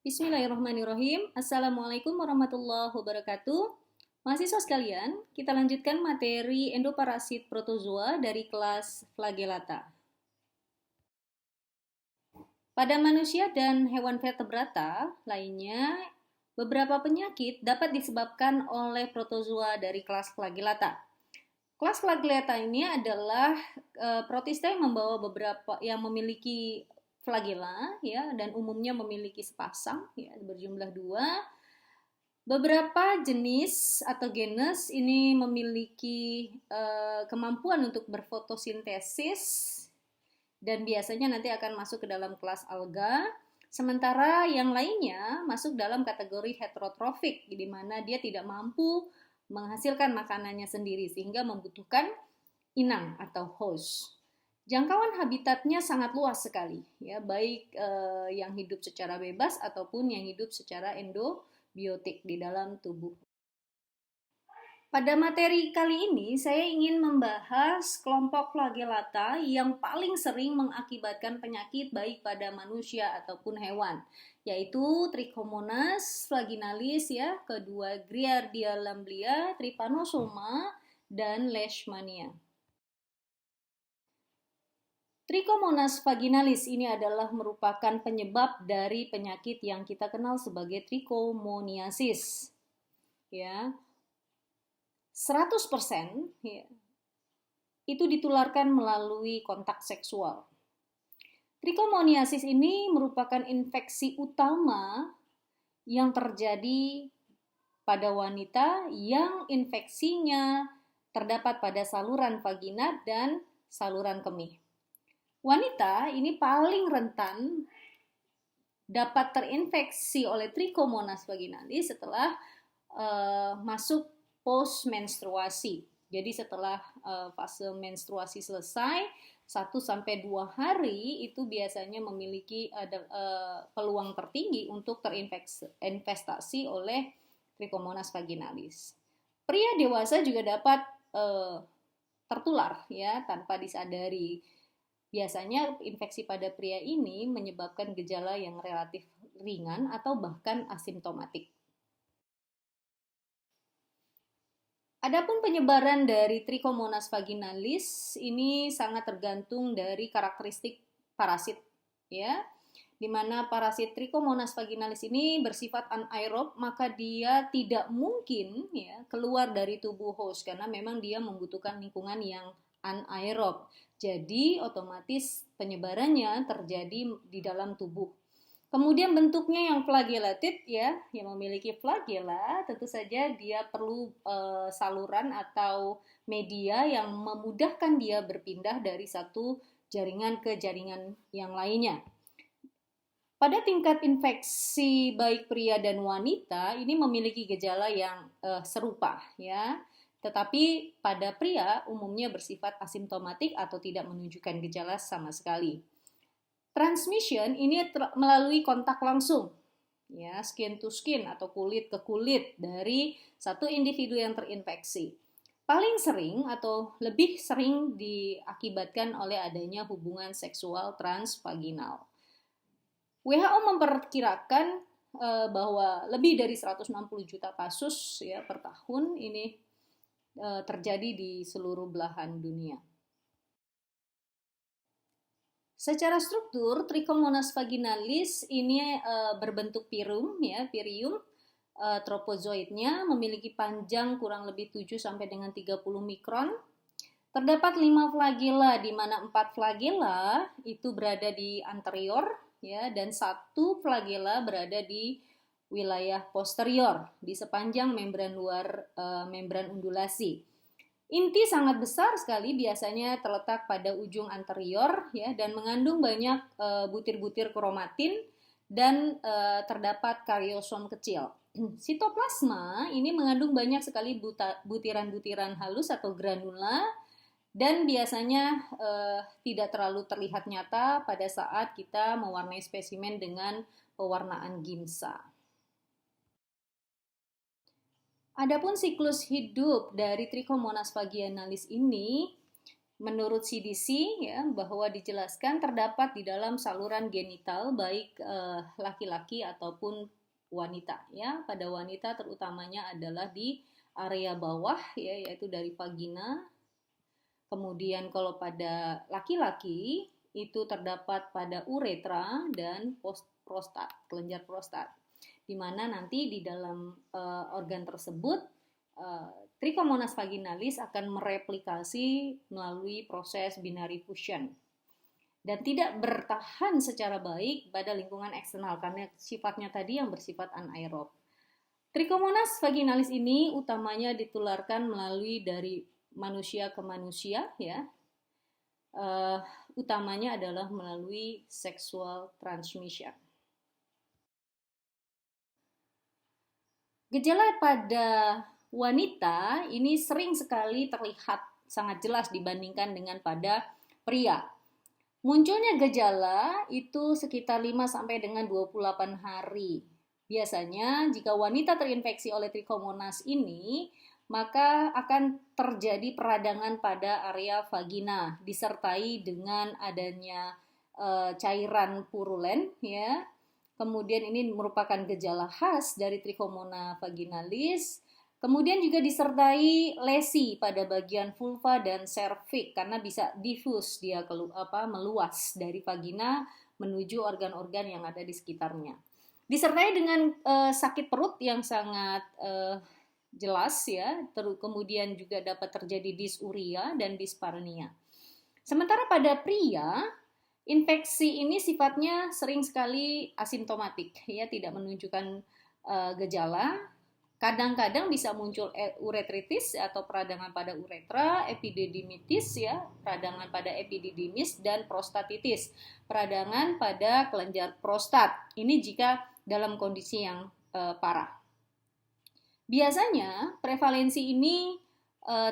Bismillahirrahmanirrahim. Assalamualaikum warahmatullahi wabarakatuh. Mahasiswa sekalian, kita lanjutkan materi endoparasit protozoa dari kelas Flagellata. Pada manusia dan hewan vertebrata lainnya, beberapa penyakit dapat disebabkan oleh protozoa dari kelas Flagellata. Kelas Flagellata ini adalah protista yang membawa beberapa yang memiliki flagella ya dan umumnya memiliki sepasang ya berjumlah 2. Beberapa jenis atau genus ini memiliki kemampuan untuk berfotosintesis dan biasanya nanti akan masuk ke dalam kelas alga. Sementara yang lainnya masuk dalam kategori heterotrofik, di mana dia tidak mampu menghasilkan makanannya sendiri sehingga membutuhkan inang atau host. Jangkauan habitatnya sangat luas sekali, ya, baik yang hidup secara bebas ataupun yang hidup secara endobiotik di dalam tubuh. Pada materi kali ini, saya ingin membahas kelompok flagellata yang paling sering mengakibatkan penyakit baik pada manusia ataupun hewan, yaitu Trichomonas vaginalis, ya, kedua Giardia lamblia, Trypanosoma, dan Leishmania. Trichomonas vaginalis ini adalah merupakan penyebab dari penyakit yang kita kenal sebagai trichomoniasis. Ya. 100% ya, itu ditularkan melalui kontak seksual. Trichomoniasis ini merupakan infeksi utama yang terjadi pada wanita yang infeksinya terdapat pada saluran vagina dan saluran kemih. Wanita ini paling rentan dapat terinfeksi oleh Trichomonas vaginalis setelah masuk post menstruasi. Jadi setelah fase menstruasi selesai 1-2 hari itu biasanya memiliki peluang tertinggi untuk terinfestasi oleh Trichomonas vaginalis. Pria dewasa juga dapat tertular ya tanpa disadari. Biasanya infeksi pada pria ini menyebabkan gejala yang relatif ringan atau bahkan asimptomatik. Adapun penyebaran dari Trichomonas vaginalis ini sangat tergantung dari karakteristik parasit, ya. Di mana parasit Trichomonas vaginalis ini bersifat anaerob, maka dia tidak mungkin ya keluar dari tubuh host karena memang dia membutuhkan lingkungan yang anaerob. Jadi otomatis penyebarannya terjadi di dalam tubuh. Kemudian bentuknya yang flagellated ya, yang memiliki flagella, tentu saja dia perlu saluran atau media yang memudahkan dia berpindah dari satu jaringan ke jaringan yang lainnya. Pada tingkat infeksi baik pria dan wanita ini memiliki gejala yang serupa ya. Tetapi pada pria umumnya bersifat asimptomatik atau tidak menunjukkan gejala sama sekali. Transmission ini melalui kontak langsung, ya, skin to skin atau kulit ke kulit dari satu individu yang terinfeksi. Paling sering atau lebih sering diakibatkan oleh adanya hubungan seksual transvaginal. WHO memperkirakan bahwa lebih dari 160 juta kasus ya per tahun ini terjadi di seluruh belahan dunia. Secara struktur, Trichomonas vaginalis ini berbentuk pirium, ya, pirium tropozoidnya memiliki panjang kurang lebih 7 sampai dengan 30 mikron. Terdapat 5 flagella di mana 4 flagella itu berada di anterior, ya, dan 1 flagella berada di wilayah posterior di sepanjang membran luar membran undulasi. Inti sangat besar sekali biasanya terletak pada ujung anterior ya dan mengandung banyak butir-butir kromatin dan terdapat kariosom kecil. Sitoplasma ini mengandung banyak sekali butiran-butiran halus atau granula dan biasanya tidak terlalu terlihat nyata pada saat kita mewarnai spesimen dengan pewarnaan gimsa. Adapun siklus hidup dari Trichomonas vaginalis ini menurut CDC ya, bahwa dijelaskan terdapat di dalam saluran genital baik laki-laki ataupun wanita ya. Pada wanita terutamanya adalah di area bawah ya, yaitu dari vagina. Kemudian kalau pada laki-laki itu terdapat pada uretra dan prostat, kelenjar prostat. Di mana nanti di dalam organ tersebut Trichomonas vaginalis akan mereplikasi melalui proses binary fusion dan tidak bertahan secara baik pada lingkungan eksternal karena sifatnya tadi yang bersifat anaerob. Trichomonas vaginalis ini utamanya ditularkan melalui dari manusia ke manusia ya. Utamanya adalah melalui sexual transmission. Gejala pada wanita ini sering sekali terlihat sangat jelas dibandingkan dengan pada pria. Munculnya gejala itu sekitar 5 sampai dengan 28 hari. Biasanya jika wanita terinfeksi oleh Trichomonas ini, maka akan terjadi peradangan pada area vagina disertai dengan adanya cairan purulen ya. Kemudian ini merupakan gejala khas dari Trichomona vaginalis. Kemudian juga disertai lesi pada bagian vulva dan serviks karena bisa diffuse dia meluas dari vagina menuju organ-organ yang ada di sekitarnya. Disertai dengan sakit perut yang sangat jelas ya. Kemudian juga dapat terjadi dysuria dan dispareunia. Sementara pada pria, infeksi ini sifatnya sering sekali asimptomatik ya, tidak menunjukkan gejala. Kadang-kadang bisa muncul uretritis atau peradangan pada uretra, epididimitis ya, peradangan pada epididymis dan prostatitis, peradangan pada kelenjar prostat. Ini jika dalam kondisi yang parah. Biasanya prevalensi ini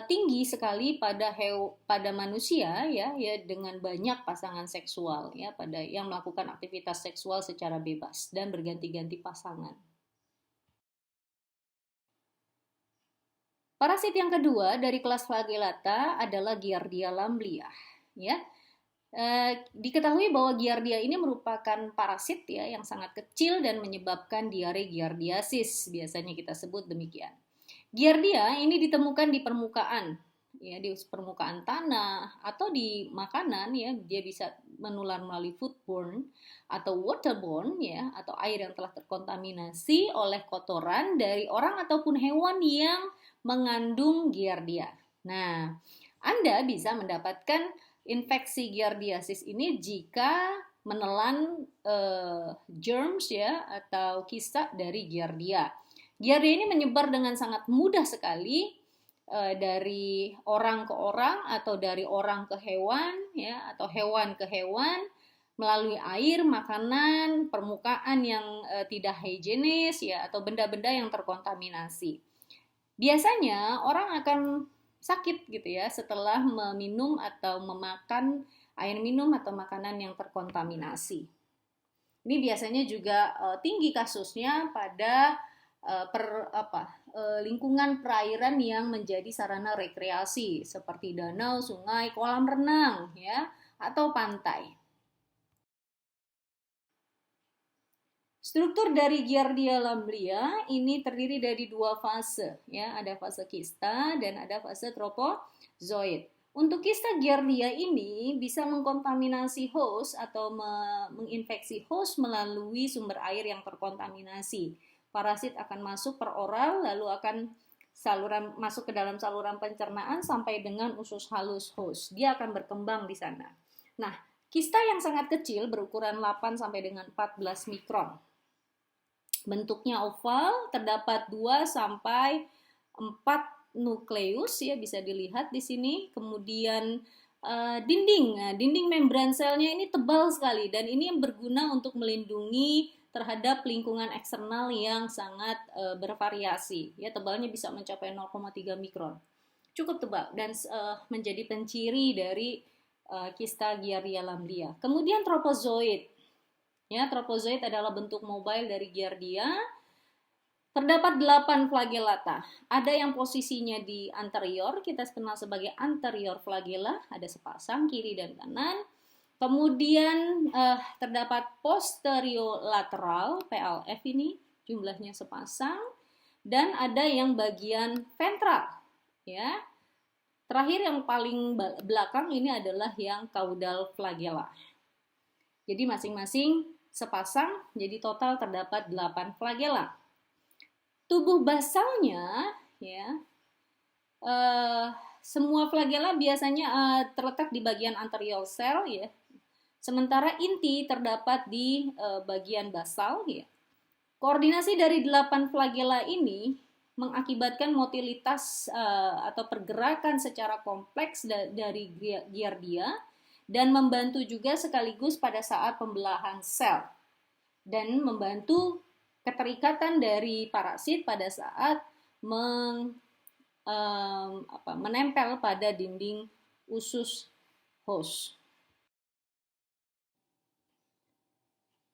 tinggi sekali pada manusia ya dengan banyak pasangan seksual ya, pada yang melakukan aktivitas seksual secara bebas dan berganti-ganti pasangan. Parasit yang kedua dari kelas Flagellata adalah Giardia lamblia ya. Diketahui bahwa Giardia ini merupakan parasit ya yang sangat kecil dan menyebabkan diare giardiasis, biasanya kita sebut demikian. Giardia ini ditemukan di permukaan, ya di permukaan tanah atau di makanan ya, dia bisa menular melalui foodborne atau waterborne ya, atau air yang telah terkontaminasi oleh kotoran dari orang ataupun hewan yang mengandung Giardia. Nah, Anda bisa mendapatkan infeksi giardiasis ini jika menelan germs ya atau kista dari Giardia. Giardia ini menyebar dengan sangat mudah sekali dari orang ke orang atau dari orang ke hewan ya, atau hewan ke hewan melalui air, makanan, permukaan yang tidak higienis ya, atau benda-benda yang terkontaminasi. Biasanya orang akan sakit gitu ya setelah meminum atau memakan air minum atau makanan yang terkontaminasi. Ini biasanya juga tinggi kasusnya pada lingkungan perairan yang menjadi sarana rekreasi seperti danau, sungai, kolam renang ya, atau pantai. Struktur dari Giardia lamblia ini terdiri dari dua fase ya, ada fase kista dan ada fase tropozoid. Untuk kista Giardia ini bisa mengkontaminasi host atau menginfeksi host melalui sumber air yang terkontaminasi. Parasit akan masuk per oral lalu akan masuk ke dalam saluran pencernaan sampai dengan usus halus host. Dia akan berkembang di sana. Nah, kista yang sangat kecil berukuran 8 sampai dengan 14 mikron. Bentuknya oval, terdapat 2 sampai 4 nukleus ya, bisa dilihat di sini. Kemudian dinding membran selnya ini tebal sekali dan ini yang berguna untuk melindungi terhadap lingkungan eksternal yang sangat bervariasi ya, tebalnya bisa mencapai 0,3 mikron, cukup tebal dan menjadi penciri dari kista Giardia lamblia. Kemudian tropozoid ya, tropozoid adalah bentuk mobile dari Giardia. Terdapat 8 flagellata. Ada yang posisinya di anterior, kita kenal sebagai anterior flagella, ada sepasang kiri dan kanan. Kemudian terdapat posterolateral, PLF ini jumlahnya sepasang, dan ada yang bagian ventral, ya. Terakhir yang paling belakang ini adalah yang caudal flagella. Jadi masing-masing sepasang, jadi total terdapat 8 flagella. Tubuh basalnya, ya, semua flagella biasanya terletak di bagian anterior cell, ya. Sementara inti terdapat di bagian basal, ya. Koordinasi dari 8 flagella ini mengakibatkan motilitas atau pergerakan secara kompleks dari giardia dan membantu juga sekaligus pada saat pembelahan sel dan membantu keterikatan dari parasit pada saat menempel pada dinding usus host.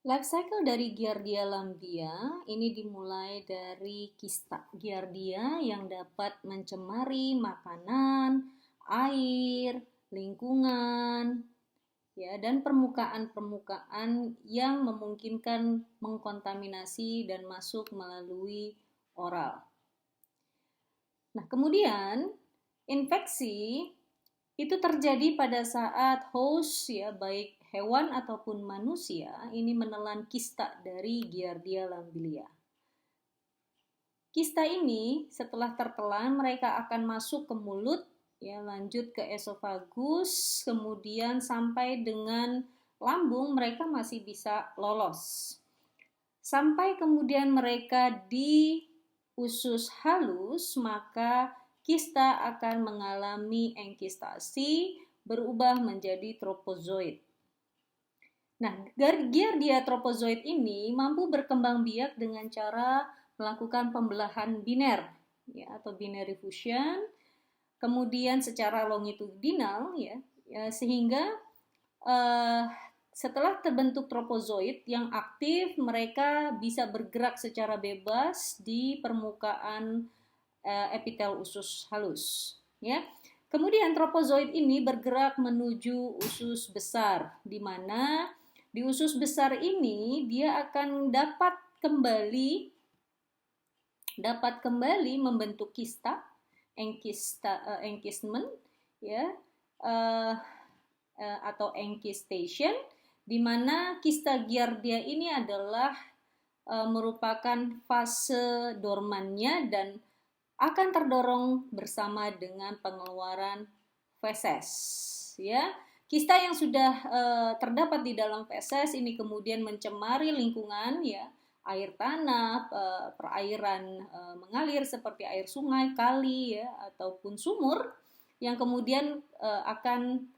Life cycle dari Giardia lamblia ini dimulai dari kista Giardia yang dapat mencemari makanan, air, lingkungan, ya, dan permukaan-permukaan yang memungkinkan mengkontaminasi dan masuk melalui oral. Nah, kemudian infeksi itu terjadi pada saat host, ya, baik hewan ataupun manusia ini menelan kista dari Giardia lamblia. Kista ini setelah tertelan mereka akan masuk ke mulut, ya, lanjut ke esofagus, kemudian sampai dengan lambung mereka masih bisa lolos. Sampai kemudian mereka di usus halus, maka kista akan mengalami enkistasi, berubah menjadi tropozoid. Nah, Giardia tropozoid ini mampu berkembang biak dengan cara melakukan pembelahan biner, ya, atau binary fusion, kemudian secara longitudinal, ya, sehingga setelah terbentuk tropozoid yang aktif, mereka bisa bergerak secara bebas di permukaan epitel usus halus, ya. Kemudian tropozoid ini bergerak menuju usus besar, di mana di usus besar ini dia akan dapat kembali membentuk kista, enkisment, ya, atau enkistation, di mana kista Giardia ini adalah merupakan fase dormannya dan akan terdorong bersama dengan pengeluaran feses, ya. Kista yang sudah terdapat di dalam feses ini kemudian mencemari lingkungan, ya, air tanah, perairan mengalir seperti air sungai, kali, ya, ataupun sumur, yang kemudian akan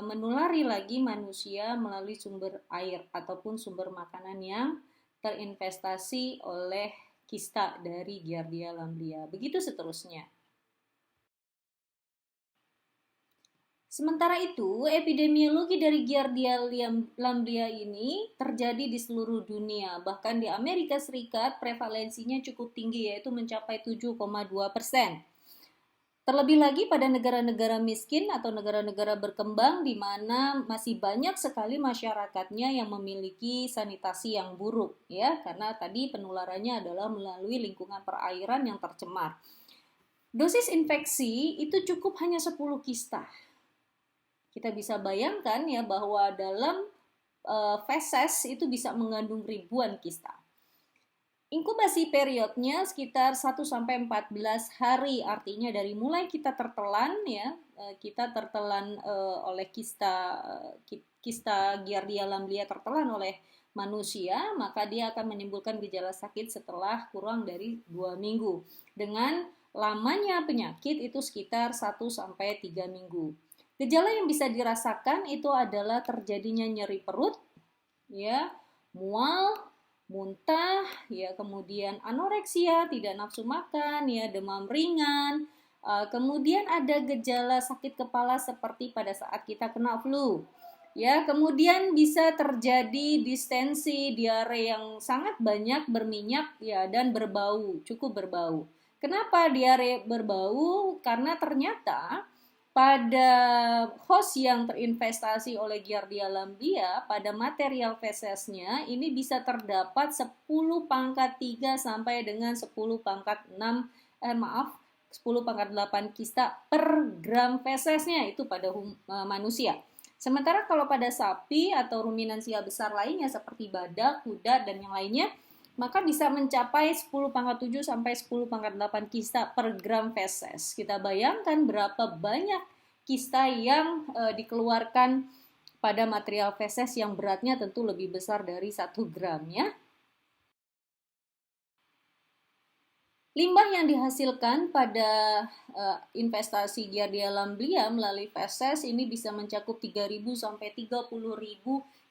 menulari lagi manusia melalui sumber air ataupun sumber makanan yang terinvestasi oleh kista dari Giardia lamblia. Begitu seterusnya. Sementara itu, epidemiologi dari Giardia lamblia ini terjadi di seluruh dunia. Bahkan di Amerika Serikat prevalensinya cukup tinggi, yaitu mencapai 7,2%. Terlebih lagi pada negara-negara miskin atau negara-negara berkembang di mana masih banyak sekali masyarakatnya yang memiliki sanitasi yang buruk, ya, karena tadi penularannya adalah melalui lingkungan perairan yang tercemar. Dosis infeksi itu cukup hanya 10 kista. Kita bisa bayangkan, ya, bahwa dalam feses itu bisa mengandung ribuan kista. Inkubasi periodnya sekitar 1-14 hari, artinya dari mulai kita tertelan, ya, kita tertelan oleh kista Giardia lamblia tertelan oleh manusia, maka dia akan menimbulkan gejala sakit setelah kurang dari 2 minggu. Dengan lamanya penyakit itu sekitar 1-3 minggu. Gejala yang bisa dirasakan itu adalah terjadinya nyeri perut, ya, mual, muntah, ya, kemudian anoreksia, tidak nafsu makan, ya, demam ringan. Kemudian ada gejala sakit kepala seperti pada saat kita kena flu. Ya, kemudian bisa terjadi distensi, diare yang sangat banyak, berminyak ya dan berbau, cukup berbau. Kenapa diare berbau? Karena ternyata pada host yang terinvestasi oleh Giardia lamblia, pada material fesesnya ini bisa terdapat 10 pangkat 3 sampai dengan 10 pangkat 6 10 pangkat 8 kista per gram fesesnya itu pada manusia. Sementara kalau pada sapi atau ruminansia besar lainnya seperti badak, kuda, dan yang lainnya, maka bisa mencapai 10 pangkat 7 sampai 10 pangkat 8 kista per gram feses. Kita bayangkan berapa banyak kista yang dikeluarkan pada material feses yang beratnya tentu lebih besar dari 1 gram ya. Limbah yang dihasilkan pada investasi Giardia lamblia melalui feses ini bisa mencakup 3.000 sampai 30.000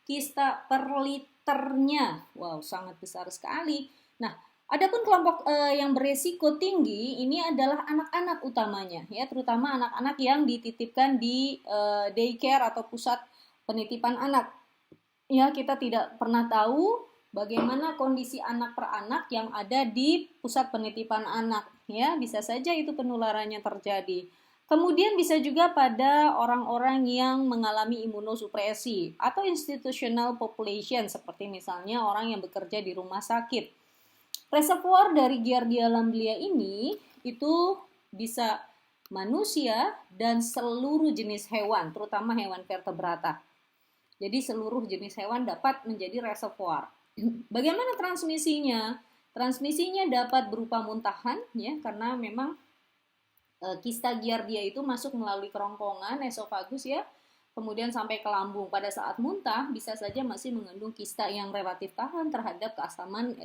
kista per liternya. Wow, sangat besar sekali. Nah, adapun kelompok yang beresiko tinggi ini adalah anak-anak utamanya, ya, terutama anak-anak yang dititipkan di daycare atau pusat penitipan anak. Ya, kita tidak pernah tahu bagaimana kondisi anak per anak yang ada di pusat penitipan anak, ya, bisa saja itu penularannya terjadi. Kemudian bisa juga pada orang-orang yang mengalami imunosupresi atau institutional population seperti misalnya orang yang bekerja di rumah sakit. Reservoir dari Giardia lamblia ini itu bisa manusia dan seluruh jenis hewan, terutama hewan vertebrata. Jadi seluruh jenis hewan dapat menjadi reservoir. Bagaimana transmisinya? Transmisinya dapat berupa muntahan ya, karena memang kista Giardia itu masuk melalui kerongkongan esofagus ya, kemudian sampai ke lambung. Pada saat muntah bisa saja masih mengandung kista yang relatif tahan terhadap keasaman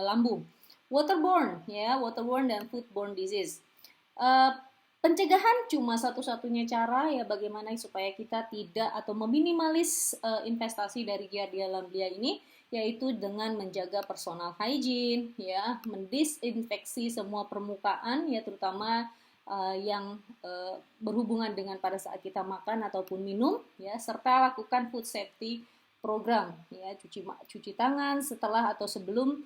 lambung. Waterborne ya, waterborne dan foodborne disease. Pencegahan cuma satu-satunya cara ya, bagaimana supaya kita tidak atau meminimalis investasi dari Giardia lamblia ini, yaitu dengan menjaga personal hygiene ya, mendisinfeksi semua permukaan ya, terutama yang berhubungan dengan pada saat kita makan ataupun minum ya, serta lakukan food safety program ya, cuci tangan setelah atau sebelum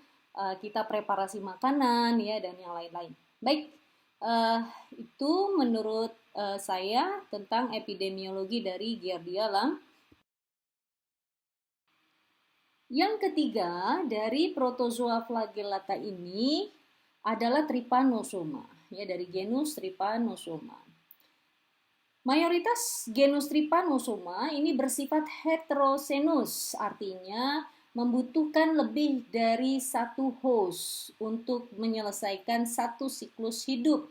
kita preparasi makanan ya, dan yang lain-lain. Baik, itu menurut saya tentang epidemiologi dari Giardia lamblia. Yang ketiga dari protozoa flagellata ini adalah Trypanosoma ya, dari genus Trypanosoma. Mayoritas genus Trypanosoma ini bersifat heterosenus, artinya membutuhkan lebih dari satu host untuk menyelesaikan satu siklus hidup.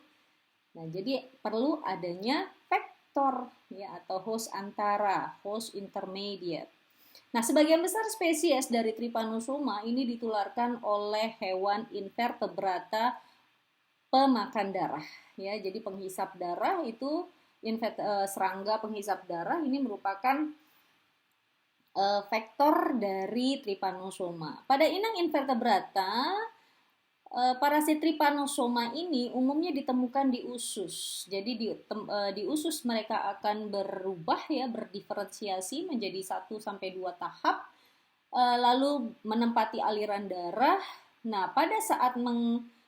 Nah, jadi perlu adanya vektor ya, atau host antara, host intermediate. Nah, sebagian besar spesies dari Trypanosoma ini ditularkan oleh hewan invertebrata pemakan darah ya. Jadi penghisap darah itu serangga penghisap darah ini merupakan vektor dari Trypanosoma. Pada inang invertebrata, parasit Trypanosoma ini umumnya ditemukan di usus. Jadi di usus mereka akan berubah ya, berdiferensiasi menjadi 1 sampai 2 tahap, lalu menempati aliran darah. Nah, pada saat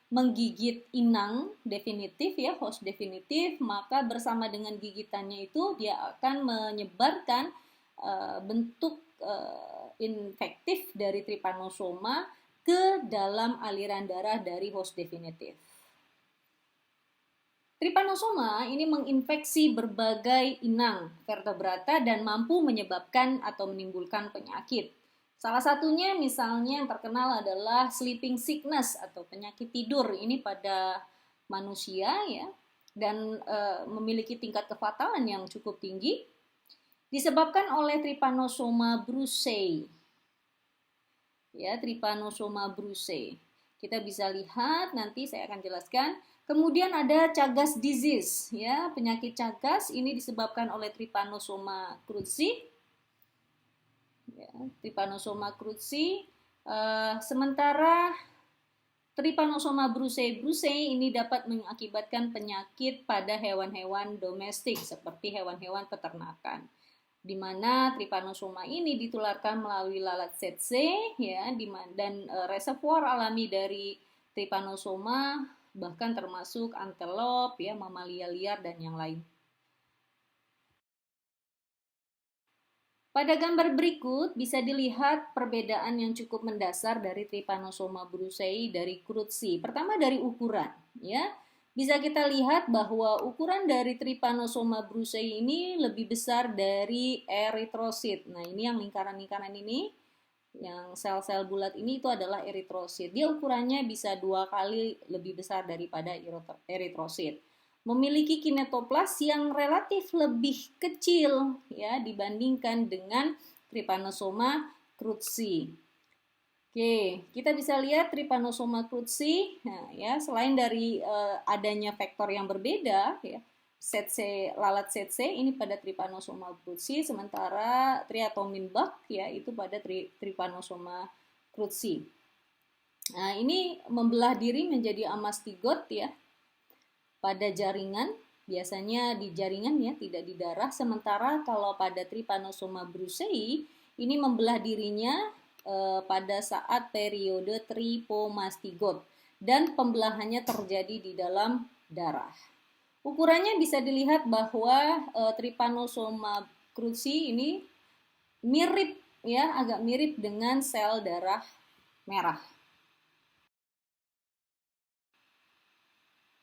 menggigit inang definitif ya, host definitif, maka bersama dengan gigitannya itu dia akan menyebarkan bentuk infektif dari Trypanosoma ke dalam aliran darah dari host definitif. Trypanosoma ini menginfeksi berbagai inang vertebrata dan mampu menyebabkan atau menimbulkan penyakit. Salah satunya misalnya yang terkenal adalah sleeping sickness atau penyakit tidur ini pada manusia ya, dan memiliki tingkat kefatalan yang cukup tinggi, disebabkan oleh Trypanosoma brucei. Ya, Trypanosoma brucei. Kita bisa lihat, nanti saya akan jelaskan. Kemudian ada Chagas disease, ya, penyakit Chagas ini disebabkan oleh Trypanosoma cruzi. Ya, Trypanosoma cruzi. Sementara Trypanosoma brucei ini dapat mengakibatkan penyakit pada hewan-hewan domestik seperti hewan-hewan peternakan. di mana trypanosoma ini ditularkan melalui lalat tsetse ya, dan reservoir alami dari trypanosoma bahkan termasuk antelop ya, mamalia liar dan yang lain. Pada gambar berikut bisa dilihat perbedaan yang cukup mendasar dari Trypanosoma brucei dari Cruzi. Pertama dari ukuran ya. Bisa kita lihat bahwa ukuran dari Trypanosoma brucei ini lebih besar dari eritrosit. Nah, ini yang lingkaran-lingkaran ini, yang sel-sel bulat ini itu adalah eritrosit. Dia ukurannya bisa 2 kali lebih besar daripada eritrosit. Memiliki kinetoplas yang relatif lebih kecil ya dibandingkan dengan Trypanosoma cruzi. Oke, kita bisa lihat Trypanosoma cruzi. Nah, ya, selain dari adanya vektor yang berbeda, ya, lalat tsetse ini pada Trypanosoma cruzi, sementara triatomin bug ya itu pada Trypanosoma cruzi. Nah, ini membelah diri menjadi amastigot ya pada jaringan, biasanya di jaringan ya, tidak di darah. Sementara kalau pada Trypanosoma brucei ini membelah dirinya pada saat periode tripomastigot dan pembelahannya terjadi di dalam darah. Ukurannya bisa dilihat bahwa Trypanosoma cruzi ini mirip ya, agak mirip dengan sel darah merah.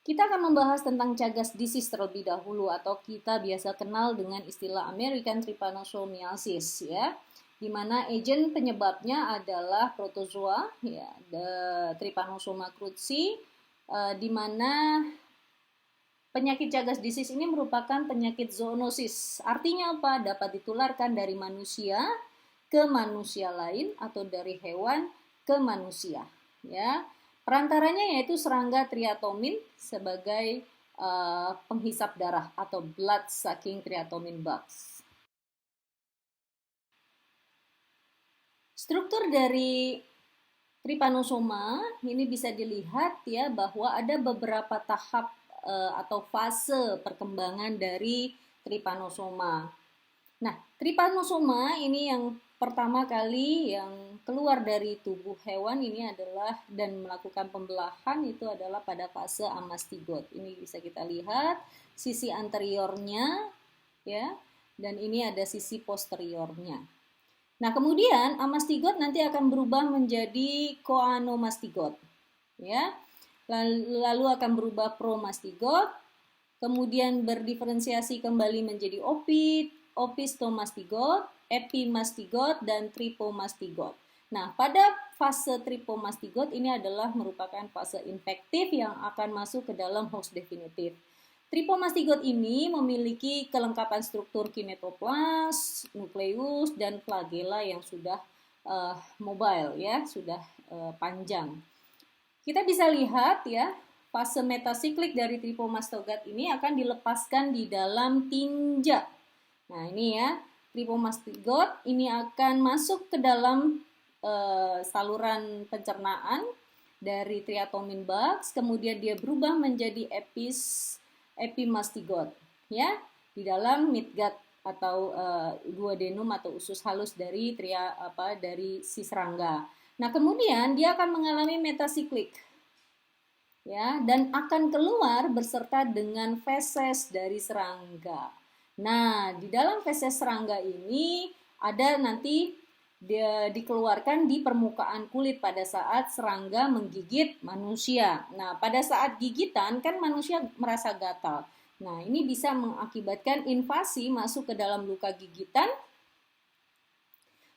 Kita akan membahas tentang Chagas disease terlebih dahulu, atau kita biasa kenal dengan istilah American Trypanosomiasis ya, di mana agen penyebabnya adalah protozoa ya, Trypanosoma cruzi, di mana penyakit Chagas disease ini merupakan penyakit zoonosis. Artinya apa? Dapat ditularkan dari manusia ke manusia lain atau dari hewan ke manusia ya. Perantaranya yaitu serangga triatomin sebagai penghisap darah atau blood sucking triatomin bugs. Struktur dari Trypanosoma ini bisa dilihat ya bahwa ada beberapa tahap atau fase perkembangan dari Trypanosoma. Nah, Trypanosoma ini yang pertama kali yang keluar dari tubuh hewan ini adalah dan melakukan pembelahan itu adalah pada fase amastigot. Ini bisa kita lihat sisi anteriornya ya, dan ini ada sisi posteriornya. Nah, kemudian amastigot nanti akan berubah menjadi koanomastigot ya. Lalu akan berubah promastigot, kemudian berdiferensiasi kembali menjadi opistomastigot, epimastigot, dan tripomastigot. Nah, pada fase tripomastigot ini adalah merupakan fase infektif yang akan masuk ke dalam host definitif. Tripomastigot ini memiliki kelengkapan struktur kinetoplas, nukleus, dan flagella yang sudah mobile ya, sudah panjang. Kita bisa lihat ya, fase metasiklik dari tripomastogat ini akan dilepaskan di dalam tinja. Nah, ini ya, tripomastigot ini akan masuk ke dalam saluran pencernaan dari triatomin bugs, kemudian dia berubah menjadi epimastigot ya, di dalam midgut atau duodenum atau usus halus dari dari si serangga. Nah, kemudian dia akan mengalami metasiklik ya, dan akan keluar beserta dengan feses dari serangga. Nah, di dalam feses serangga ini ada nanti dia dikeluarkan di permukaan kulit pada saat serangga menggigit manusia. Nah, pada saat gigitan kan manusia merasa gatal. Nah, ini bisa mengakibatkan invasi masuk ke dalam luka gigitan.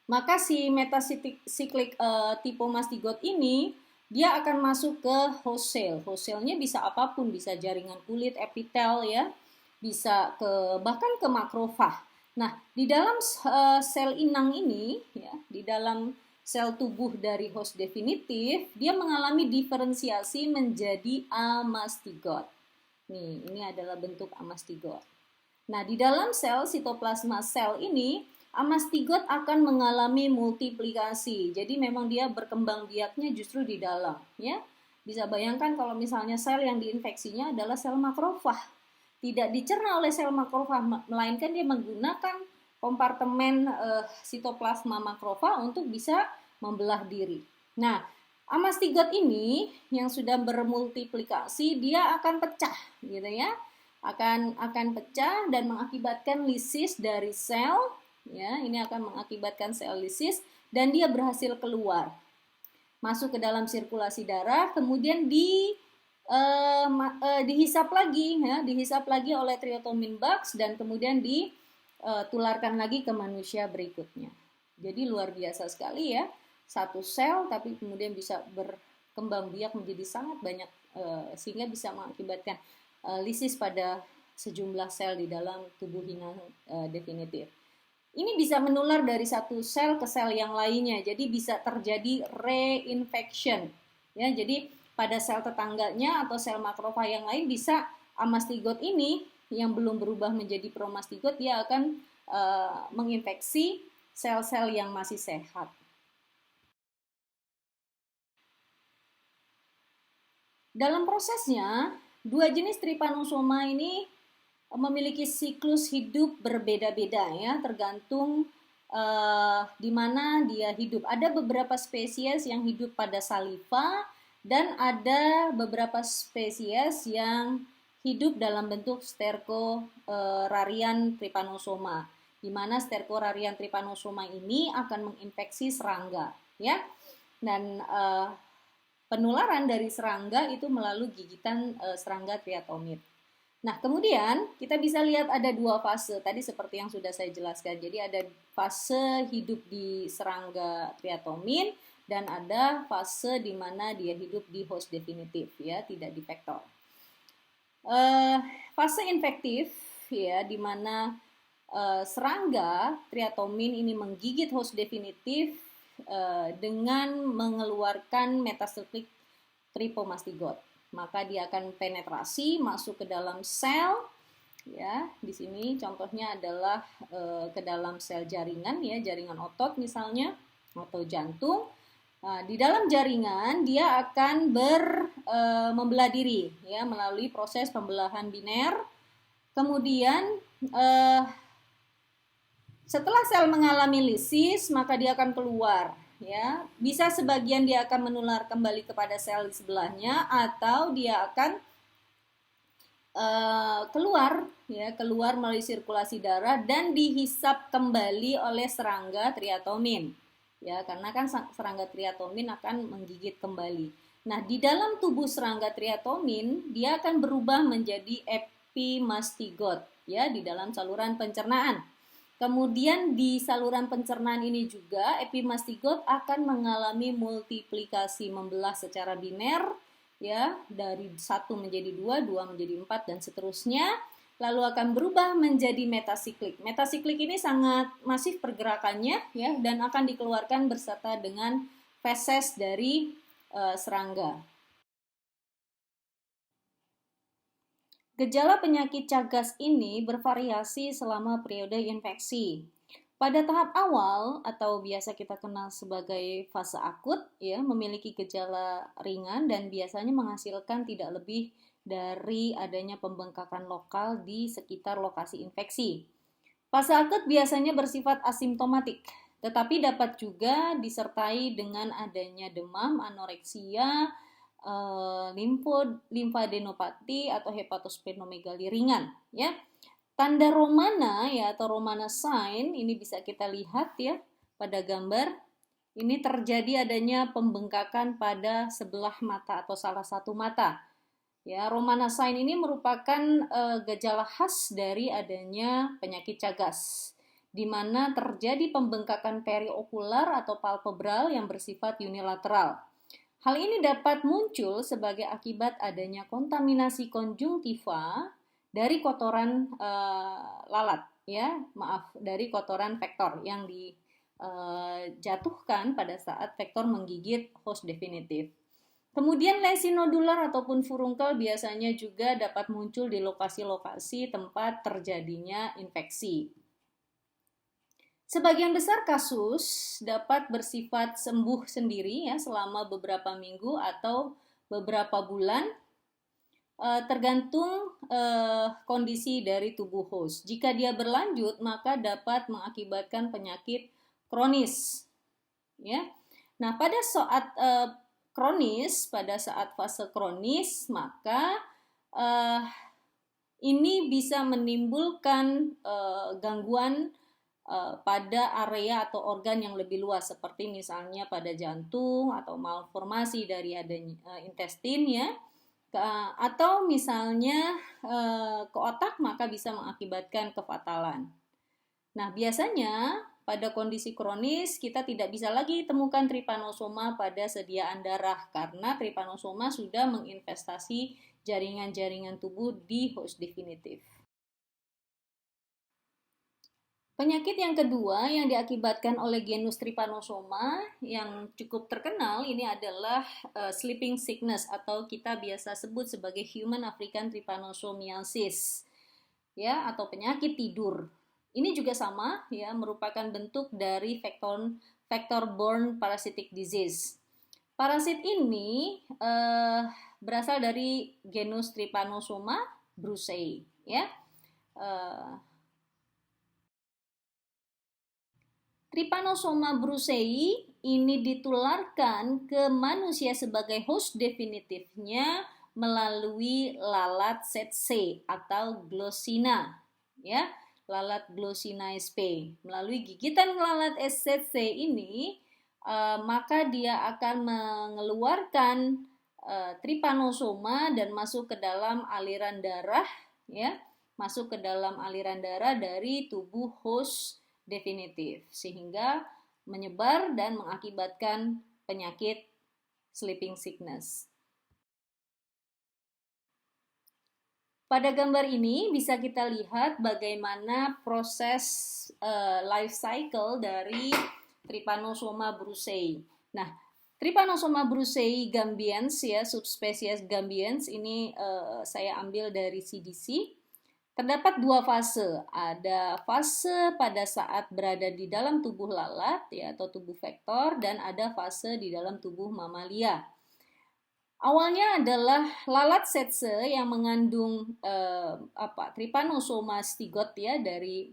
Maka si metasiklik tipomastigot ini dia akan masuk ke host cell. Host cellnya bisa apapun, bisa jaringan kulit, epitel ya, bisa bahkan ke makrofag. Nah, di dalam sel inang ini, ya, di dalam sel tubuh dari host definitif, dia mengalami diferensiasi menjadi amastigot. Nih, ini adalah bentuk amastigot. Nah, di dalam sel sitoplasma sel ini, amastigot akan mengalami multiplikasi. Jadi memang dia berkembang biaknya justru di dalam, ya. Bisa bayangkan kalau misalnya sel yang diinfeksinya adalah sel makrofag, tidak dicerna oleh sel makrofag, melainkan dia menggunakan kompartemen sitoplasma makrofag untuk bisa membelah diri. Nah, amastigot ini yang sudah bermultiplikasi dia akan pecah gitu ya. Akan pecah dan mengakibatkan lisis dari sel ya. Ini akan mengakibatkan sel lisis dan dia berhasil keluar. Masuk ke dalam sirkulasi darah, kemudian dihisap lagi oleh triotomin bugs dan kemudian ditularkan lagi ke manusia berikutnya. Jadi luar biasa sekali ya, satu sel tapi kemudian bisa berkembang biak menjadi sangat banyak sehingga bisa mengakibatkan lisis pada sejumlah sel di dalam tubuh inang definitif. Ini bisa menular dari satu sel ke sel yang lainnya, jadi bisa terjadi reinfection. Ya, jadi pada sel tetangganya atau sel makrofag yang lain bisa amastigot ini yang belum berubah menjadi promastigot, dia akan menginfeksi sel-sel yang masih sehat. Dalam prosesnya, dua jenis trypanosoma ini memiliki siklus hidup berbeda-beda ya, tergantung di mana dia hidup. Ada beberapa spesies yang hidup pada saliva dan ada beberapa spesies yang hidup dalam bentuk stercorarian trypanosoma, di mana stercorarian trypanosoma ini akan menginfeksi serangga ya. Dan penularan dari serangga itu melalui gigitan serangga triatomid. Nah, kemudian kita bisa lihat ada dua fase, tadi seperti yang sudah saya jelaskan. Jadi ada fase hidup di serangga triatomin dan ada fase di mana dia hidup di host definitif, ya, tidak di vektor. Fase infektif, ya, di mana serangga triatomin ini menggigit host definitif dengan mengeluarkan metasiklik tripomastigot. Maka dia akan penetrasi masuk ke dalam sel, ya. Di sini contohnya adalah ke dalam sel jaringan, ya, jaringan otot misalnya atau jantung. Nah, di dalam jaringan dia akan membelah diri, ya, melalui proses pembelahan biner. Kemudian setelah sel mengalami lisis, maka dia akan keluar. Ya, bisa sebagian dia akan menular kembali kepada sel di sebelahnya atau dia akan keluar melalui sirkulasi darah dan dihisap kembali oleh serangga triatomin. Ya, karena kan serangga triatomin akan menggigit kembali. Nah, di dalam tubuh serangga triatomin dia akan berubah menjadi epimastigot, ya, di dalam saluran pencernaan. Kemudian di saluran pencernaan ini juga epimastigot akan mengalami multiplikasi, membelah secara biner, ya, dari 1 menjadi 2, 2 menjadi 4 dan seterusnya, lalu akan berubah menjadi metasiklik. Metasiklik ini sangat masif pergerakannya, ya, dan akan dikeluarkan beserta dengan feses dari serangga. Gejala penyakit Chagas ini bervariasi selama periode infeksi. Pada tahap awal atau biasa kita kenal sebagai fase akut, ya, memiliki gejala ringan dan biasanya menghasilkan tidak lebih dari adanya pembengkakan lokal di sekitar lokasi infeksi. Fase akut biasanya bersifat asimptomatik, tetapi dapat juga disertai dengan adanya demam, anoreksia, limfadenopati atau hepatosplenomegali ringan, ya. Tanda romana, ya, atau romana sign ini bisa kita lihat, ya, pada gambar. Ini terjadi adanya pembengkakan pada sebelah mata atau salah satu mata. Ya, romana sign ini merupakan gejala khas dari adanya penyakit Chagas, di mana terjadi pembengkakan periokular atau palpebral yang bersifat unilateral. Hal ini dapat muncul sebagai akibat adanya kontaminasi konjungtiva dari kotoran lalat, ya, dari kotoran vektor yang dijatuhkan pada saat vektor menggigit host definitif. Kemudian lesi nodular ataupun furunkel biasanya juga dapat muncul di lokasi-lokasi tempat terjadinya infeksi. Sebagian besar kasus dapat bersifat sembuh sendiri, ya, selama beberapa minggu atau beberapa bulan. tergantung kondisi dari tubuh host. Jika dia berlanjut, maka dapat mengakibatkan penyakit kronis. Ya, nah pada saat fase kronis, maka ini bisa menimbulkan gangguan pada area atau organ yang lebih luas, seperti misalnya pada jantung atau malformasi dari adanya intestin ya, atau misalnya ke otak, maka bisa mengakibatkan kefatalan. Nah, biasanya pada kondisi kronis kita tidak bisa lagi temukan trypanosoma pada sediaan darah karena trypanosoma sudah menginvestasi jaringan-jaringan tubuh di host definitif. Penyakit yang kedua yang diakibatkan oleh genus Trypanosoma yang cukup terkenal ini adalah sleeping sickness atau kita biasa sebut sebagai Human African Trypanosomiasis, ya, atau penyakit tidur. Ini juga sama, ya, merupakan bentuk dari vector-borne parasitic disease. Parasit ini berasal dari genus Trypanosoma brucei, ya. Trypanosoma brucei ini ditularkan ke manusia sebagai host definitifnya melalui lalat tsetse atau Glossina, ya, lalat Glossina sp. Melalui gigitan lalat tsetse ini, maka dia akan mengeluarkan trypanosoma dan masuk ke dalam aliran darah, ya, masuk ke dalam aliran darah dari tubuh host definitif sehingga menyebar dan mengakibatkan penyakit sleeping sickness. Pada gambar ini bisa kita lihat bagaimana proses life cycle dari Trypanosoma brucei. Nah, Trypanosoma brucei gambiens ya, subspesies gambiens ini saya ambil dari CDC. Terdapat dua fase, ada fase pada saat berada di dalam tubuh lalat ya atau tubuh vektor, dan ada fase di dalam tubuh mamalia. Awalnya adalah lalat tsetse yang mengandung Trypanosoma stygot ya, dari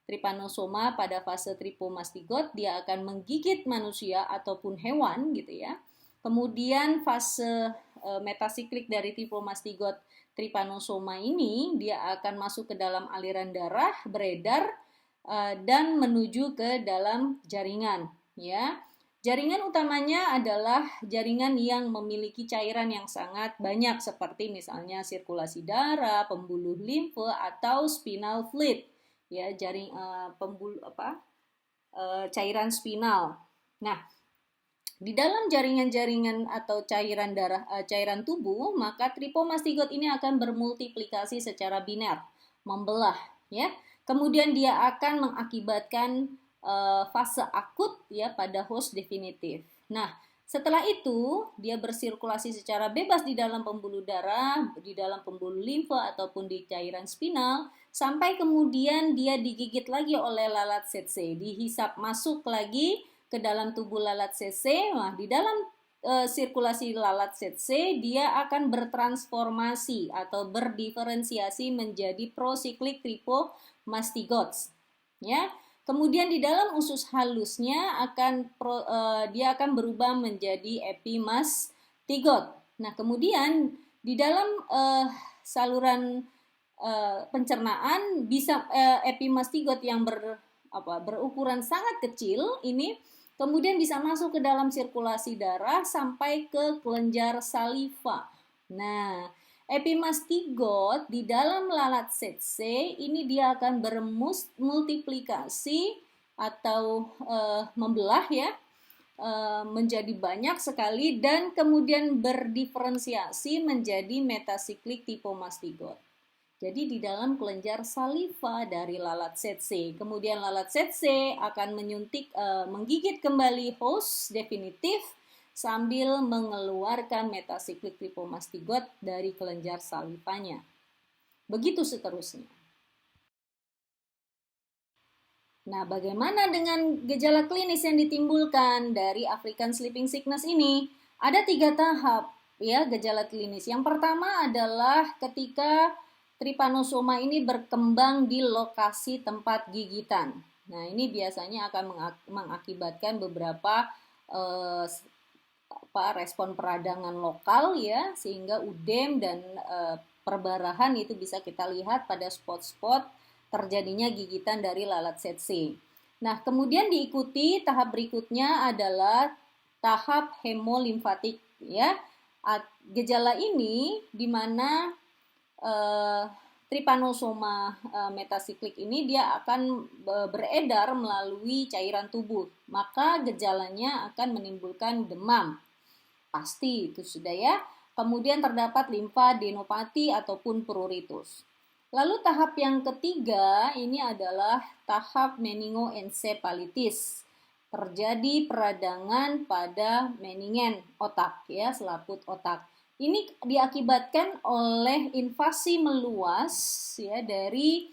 Trypanosoma pada fase Trypomastigot dia akan menggigit manusia ataupun hewan gitu ya. Kemudian fase metasiklik dari Trypomastigot Trypanosoma ini dia akan masuk ke dalam aliran darah, beredar dan menuju ke dalam jaringan ya. Jaringan utamanya adalah jaringan yang memiliki cairan yang sangat banyak seperti misalnya sirkulasi darah, pembuluh limfe atau spinal fluid ya, cairan spinal. Nah, di dalam jaringan-jaringan atau cairan darah, cairan tubuh, maka Trypomastigot ini akan bermultiplikasi secara biner, membelah, ya. Kemudian dia akan mengakibatkan fase akut ya pada host definitif. Nah, setelah itu dia bersirkulasi secara bebas di dalam pembuluh darah, di dalam pembuluh limfe ataupun di cairan spinal, sampai kemudian dia digigit lagi oleh lalat tsetse, dihisap masuk lagi ke dalam tubuh lalat tsetse. Nah, di dalam sirkulasi lalat tsetse dia akan bertransformasi atau berdiferensiasi menjadi prosiklik Trypomastigots. Ya. Kemudian di dalam usus halusnya dia akan berubah menjadi epimastigot. Nah, kemudian di dalam saluran pencernaan bisa epimastigot yang berukuran sangat kecil ini kemudian bisa masuk ke dalam sirkulasi darah sampai ke kelenjar saliva. Nah, epimastigot di dalam lalat tsetse ini dia akan bermultiplikasi atau membelah ya, menjadi banyak sekali dan kemudian berdiferensiasi menjadi metasiklik Trypomastigot. Jadi di dalam kelenjar saliva dari lalat tsetse. Kemudian lalat tsetse akan menggigit kembali host definitif sambil mengeluarkan metasiklik Trypomastigot dari kelenjar salivanya. Begitu seterusnya. Nah, bagaimana dengan gejala klinis yang ditimbulkan dari African Sleeping Sickness ini? Ada 3 tahap. ya gejala klinis. Yang pertama adalah ketika trypanosoma ini berkembang di lokasi tempat gigitan. Nah, ini biasanya akan mengakibatkan beberapa respon peradangan lokal ya, sehingga udem dan perbarahan itu bisa kita lihat pada spot-spot terjadinya gigitan dari lalat tsetse. Nah, kemudian diikuti tahap berikutnya adalah tahap hemolimfatik ya. Gejala ini di mana trypanosoma metasiklik ini dia akan beredar melalui cairan tubuh. Maka gejalanya akan menimbulkan demam. Pasti itu sudah ya. Kemudian terdapat limfadenopati ataupun pruritus. Lalu tahap yang ketiga ini adalah tahap meningoencephalitis. Terjadi peradangan pada meningen otak ya, selaput otak. Ini diakibatkan oleh invasi meluas ya dari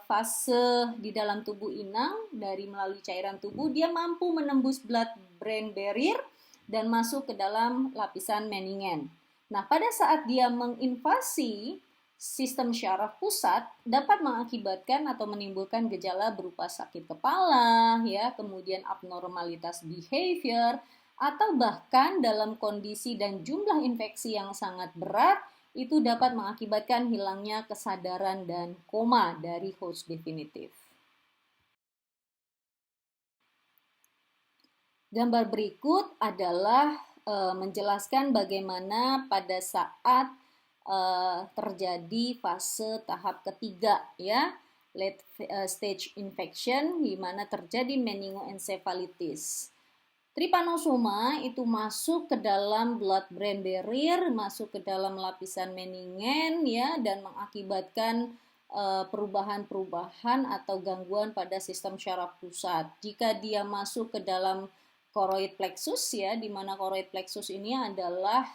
fase di dalam tubuh inang, dari melalui cairan tubuh dia mampu menembus blood-brain barrier dan masuk ke dalam lapisan meningen. Nah, pada saat dia menginvasi sistem syaraf pusat dapat mengakibatkan atau menimbulkan gejala berupa sakit kepala, ya, kemudian abnormalitas behavior, atau bahkan dalam kondisi dan jumlah infeksi yang sangat berat, itu dapat mengakibatkan hilangnya kesadaran dan koma dari host definitif. Gambar berikut adalah menjelaskan bagaimana pada saat terjadi fase tahap ketiga ya, late stage infection, di mana terjadi meningoencephalitis. Trypanosoma itu masuk ke dalam blood-brain barrier, masuk ke dalam lapisan meningen ya, dan mengakibatkan perubahan-perubahan atau gangguan pada sistem syaraf pusat. Jika dia masuk ke dalam choroid plexus ya, di mana choroid plexus ini adalah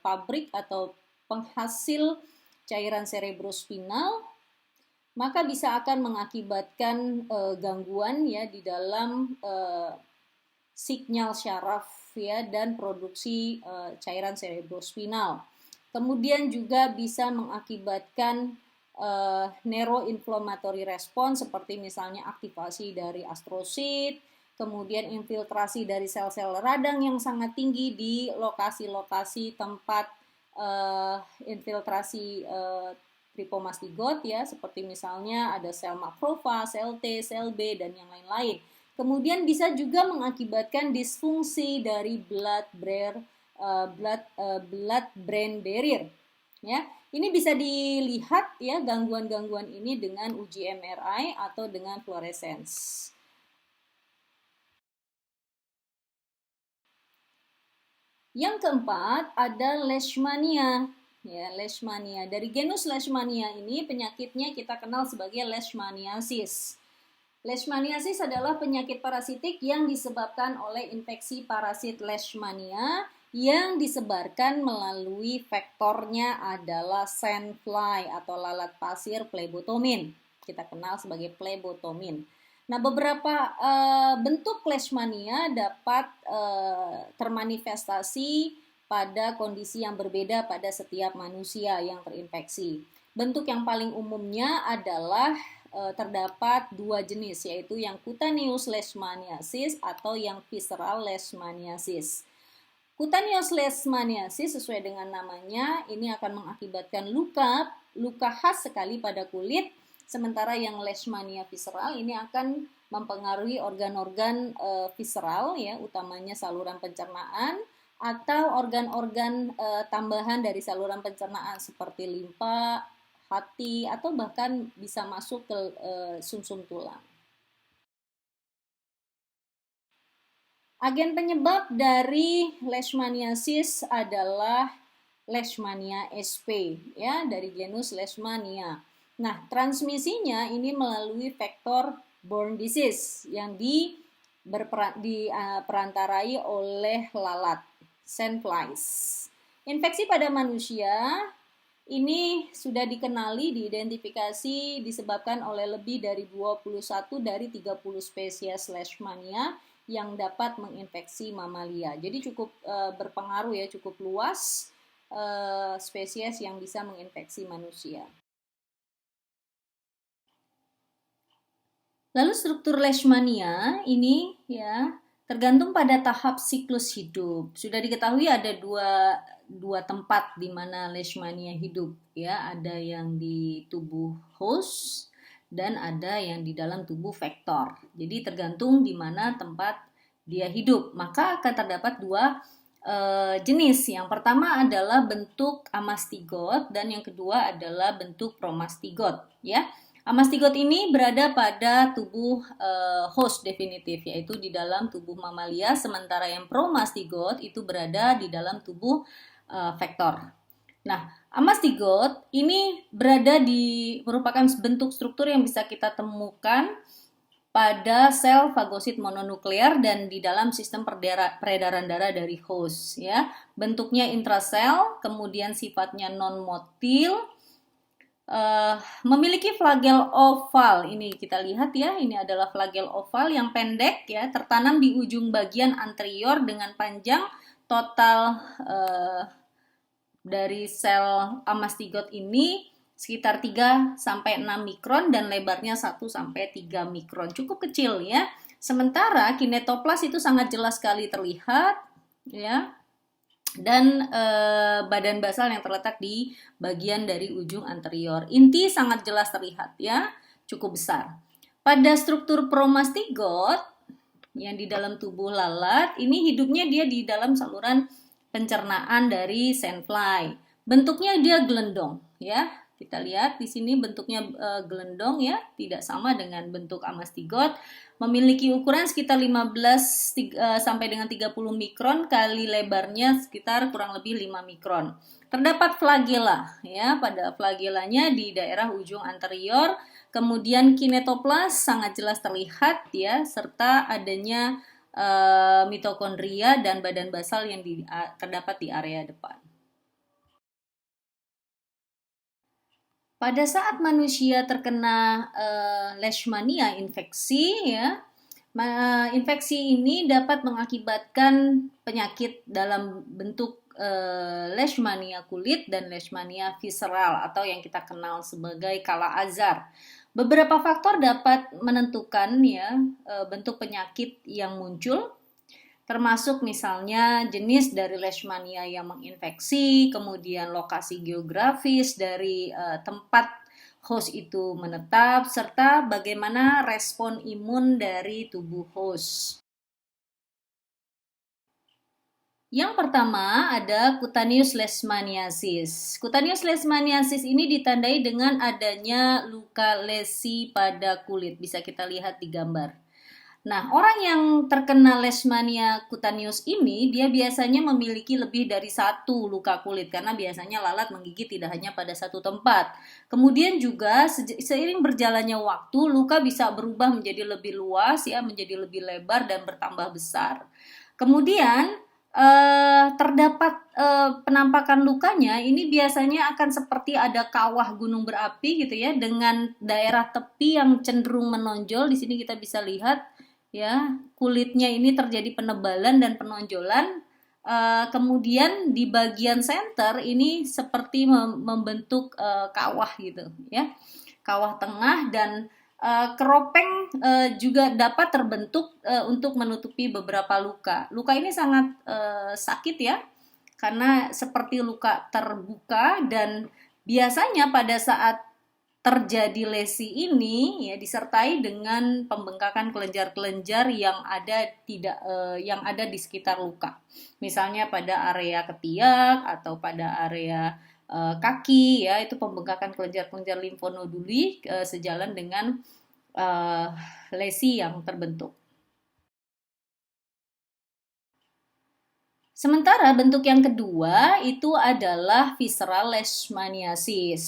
pabrik atau penghasil cairan cerebrospinal, maka bisa akan mengakibatkan gangguan ya di dalam sinyal syaraf ya dan produksi cairan cerebrospinal. Kemudian juga bisa mengakibatkan neuroinflammatory response seperti misalnya aktivasi dari astrosit, kemudian infiltrasi dari sel-sel radang yang sangat tinggi di lokasi-lokasi tempat infiltrasi tripomastigot ya, seperti misalnya ada sel makrofag, sel T, sel B, dan yang lain-lain. Kemudian bisa juga mengakibatkan disfungsi dari blood-brain barrier. Ya, ini bisa dilihat ya gangguan-gangguan ini dengan uji MRI atau dengan fluorescence. Yang keempat ada leishmania. Ya, leishmania. Dari genus Leishmania ini penyakitnya kita kenal sebagai leishmaniasis. Leishmaniasis adalah penyakit parasitik yang disebabkan oleh infeksi parasit Leishmania yang disebarkan melalui vektornya adalah sandfly atau lalat pasir plebotomin. Kita kenal sebagai plebotomin. Nah, beberapa bentuk Leishmania dapat termanifestasi pada kondisi yang berbeda pada setiap manusia yang terinfeksi. Bentuk yang paling umumnya adalah terdapat dua jenis, yaitu yang cutaneous leishmaniasis atau yang visceral leishmaniasis. Cutaneous leishmaniasis sesuai dengan namanya, ini akan mengakibatkan luka khas sekali pada kulit, sementara yang leishmania visceral ini akan mempengaruhi organ-organ visceral ya, utamanya saluran pencernaan atau organ-organ tambahan dari saluran pencernaan seperti limpa, hati, atau bahkan bisa masuk ke sumsum tulang. Agen penyebab dari leishmaniasis adalah Leishmania sp ya, dari genus Leishmania. Nah, transmisinya ini melalui vektor borne disease yang diperantarai oleh lalat sandflies. Infeksi pada manusia ini sudah dikenali, diidentifikasi disebabkan oleh lebih dari 21 dari 30 spesies Leishmania yang dapat menginfeksi mamalia. Jadi cukup berpengaruh ya, cukup luas spesies yang bisa menginfeksi manusia. Lalu struktur leishmania ini ya tergantung pada tahap siklus hidup. Sudah diketahui ada dua tempat di mana leishmania hidup ya, ada yang di tubuh host dan ada yang di dalam tubuh vektor. Jadi tergantung di mana tempat dia hidup, maka akan terdapat dua jenis. Yang pertama adalah bentuk amastigot dan yang kedua adalah bentuk promastigot ya. Amastigot ini berada pada tubuh host definitif, yaitu di dalam tubuh mamalia, sementara yang promastigot itu berada di dalam tubuh vektor. Nah, amastigot ini merupakan bentuk struktur yang bisa kita temukan pada sel fagosit mononuklear dan di dalam sistem peredaran darah dari host ya. Bentuknya intrasel, kemudian sifatnya non-motil, memiliki flagel oval. Ini kita lihat ya, ini adalah flagel oval yang pendek ya, tertanam di ujung bagian anterior dengan panjang total dari sel amastigot ini sekitar 3 sampai 6 mikron dan lebarnya 1 sampai 3 mikron. Cukup kecil ya. Sementara kinetoplas itu sangat jelas sekali terlihat ya. Dan badan basal yang terletak di bagian dari ujung anterior. Inti sangat jelas terlihat ya, cukup besar. Pada struktur promastigot yang di dalam tubuh lalat, ini hidupnya dia di dalam saluran pencernaan dari sandfly. Bentuknya dia gelendong ya. Kita lihat di sini bentuknya gelendong ya, tidak sama dengan bentuk amastigot. Memiliki ukuran sekitar 15 sampai dengan 30 mikron kali lebarnya sekitar kurang lebih 5 mikron. Terdapat flagela ya, pada flagelanya di daerah ujung anterior. Kemudian kinetoplas sangat jelas terlihat ya, serta adanya mitokondria dan badan basal yang terdapat di area depan. Pada saat manusia terkena leishmania infeksi ya, infeksi ini dapat mengakibatkan penyakit dalam bentuk leishmania kulit dan leishmania visceral atau yang kita kenal sebagai Kala-Azar. Beberapa faktor dapat menentukan ya bentuk penyakit yang muncul, termasuk misalnya jenis dari leishmania yang menginfeksi, kemudian lokasi geografis dari tempat host itu menetap, serta bagaimana respon imun dari tubuh host. Yang pertama ada cutaneous leishmaniasis. Cutaneous leishmaniasis ini ditandai dengan adanya luka lesi pada kulit. Bisa kita lihat di gambar. Nah, orang yang terkena leishmania cutaneous ini, dia biasanya memiliki lebih dari satu luka kulit, karena biasanya lalat menggigit tidak hanya pada satu tempat. Kemudian juga seiring berjalannya waktu, luka bisa berubah menjadi lebih luas, ya, menjadi lebih lebar dan bertambah besar. Kemudian terdapat penampakan lukanya ini biasanya akan seperti ada kawah gunung berapi gitu ya, dengan daerah tepi yang cenderung menonjol. Di sini kita bisa lihat ya, kulitnya ini terjadi penebalan dan penonjolan. Kemudian di bagian center ini seperti membentuk kawah gitu ya, kawah tengah, dan keropeng juga dapat terbentuk untuk menutupi beberapa luka. Luka ini sangat sakit ya, karena seperti luka terbuka, dan biasanya pada saat terjadi lesi ini ya disertai dengan pembengkakan kelenjar-kelenjar yang ada di sekitar luka. Misalnya pada area ketiak atau pada area kaki ya, itu pembengkakan kelenjar-kelenjar limfonoduli sejalan dengan lesi yang terbentuk. Sementara bentuk yang kedua itu adalah visceral leishmaniasis.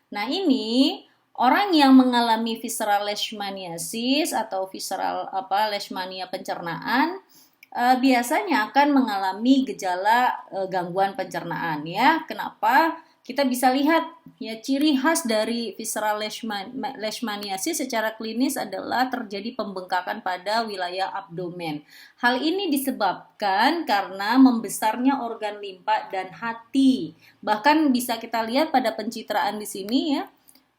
Nah, ini orang yang mengalami visceral leishmaniasis atau visceral leishmania pencernaan biasanya akan mengalami gejala gangguan pencernaan ya. Kenapa? kita bisa lihat ya ciri khas dari visceral leishmaniasis secara klinis adalah terjadi pembengkakan pada wilayah abdomen. Hal ini disebabkan karena membesarnya organ limpa dan hati. Bahkan bisa kita lihat pada pencitraan di sini ya.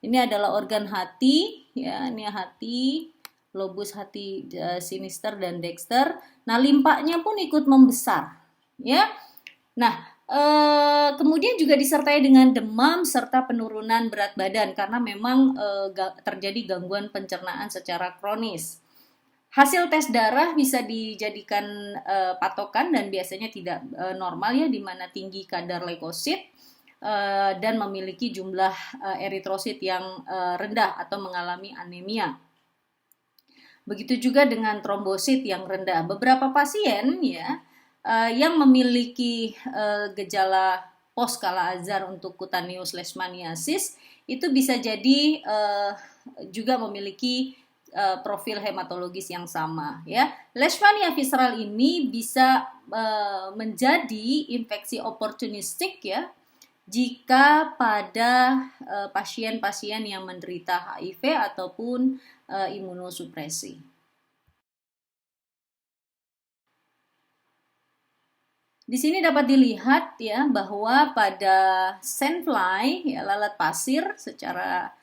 Ini adalah organ hati ya, ini hati, lobus hati sinister dan dexter. Nah, limpanya pun ikut membesar ya. Nah, kemudian juga disertai dengan demam serta penurunan berat badan karena memang terjadi gangguan pencernaan secara kronis. Hasil tes darah bisa dijadikan patokan dan biasanya tidak normal ya, di mana tinggi kadar leukosit dan memiliki jumlah eritrosit yang rendah atau mengalami anemia. Begitu juga dengan trombosit yang rendah. Beberapa pasien ya yang memiliki gejala post Kala-Azar untuk cutaneous leishmaniasis itu bisa jadi juga memiliki profil hematologis yang sama ya. Leishmania visceral ini bisa menjadi infeksi oportunistik ya jika pada pasien-pasien yang menderita HIV ataupun imunosupresi. Di sini dapat dilihat ya bahwa pada sandfly ya, lalat pasir secara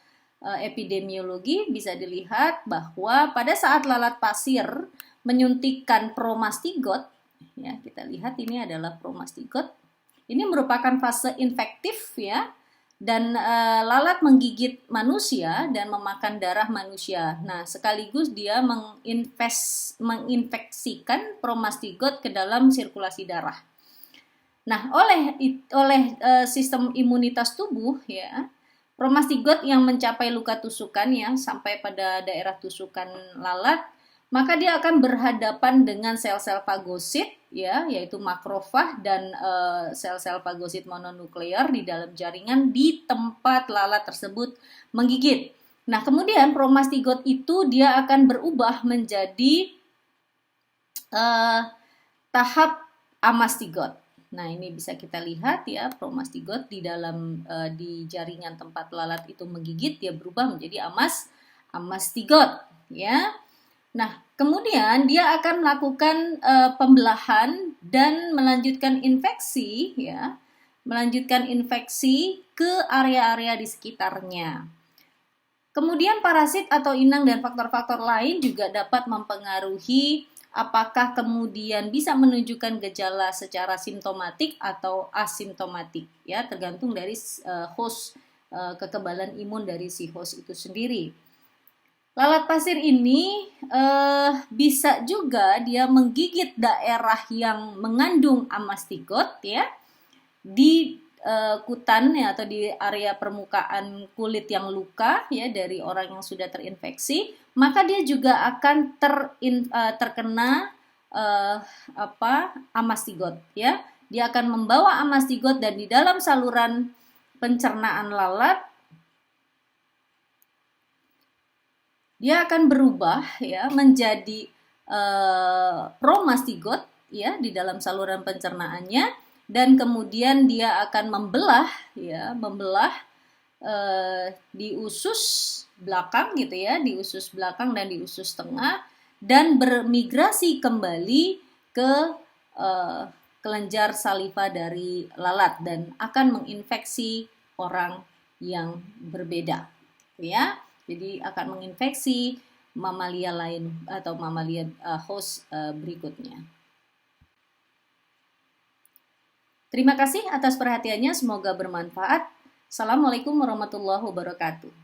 epidemiologi bisa dilihat bahwa pada saat lalat pasir menyuntikkan promastigot ya, kita lihat ini adalah promastigot. Ini merupakan fase infektif ya, dan lalat menggigit manusia dan memakan darah manusia. Nah, sekaligus dia menginfeksikan promastigot ke dalam sirkulasi darah. Nah, oleh sistem imunitas tubuh ya, promastigot yang mencapai luka tusukan ya sampai pada daerah tusukan lalat, maka dia akan berhadapan dengan sel-sel fagosit ya, yaitu makrofag dan sel-sel fagosit mononuklear di dalam jaringan di tempat lalat tersebut menggigit. Nah, kemudian promastigot itu dia akan berubah menjadi tahap amastigot. Nah, ini bisa kita lihat ya, promastigot di dalam di jaringan tempat lalat itu menggigit, dia berubah menjadi amastigot ya. Nah, kemudian dia akan melakukan pembelahan dan melanjutkan infeksi ya, melanjutkan infeksi ke area-area di sekitarnya. Kemudian parasit atau inang dan faktor-faktor lain juga dapat mempengaruhi apakah kemudian bisa menunjukkan gejala secara simptomatik atau asimptomatik ya, tergantung dari host kekebalan imun dari si host itu sendiri. Lalat pasir ini bisa juga dia menggigit daerah yang mengandung amastigot ya, di kutan ya, atau di area permukaan kulit yang luka ya dari orang yang sudah terinfeksi, maka dia juga akan terkena amastigot ya. Dia akan membawa amastigot dan di dalam saluran pencernaan lalat dia akan berubah ya menjadi promastigot ya di dalam saluran pencernaannya, dan kemudian dia akan membelah di usus belakang gitu ya, di usus belakang dan di usus tengah, dan bermigrasi kembali ke kelenjar saliva dari lalat dan akan menginfeksi orang yang berbeda ya. Jadi akan menginfeksi mamalia lain atau mamalia host berikutnya. Terima kasih atas perhatiannya, semoga bermanfaat. Assalamualaikum warahmatullahi wabarakatuh.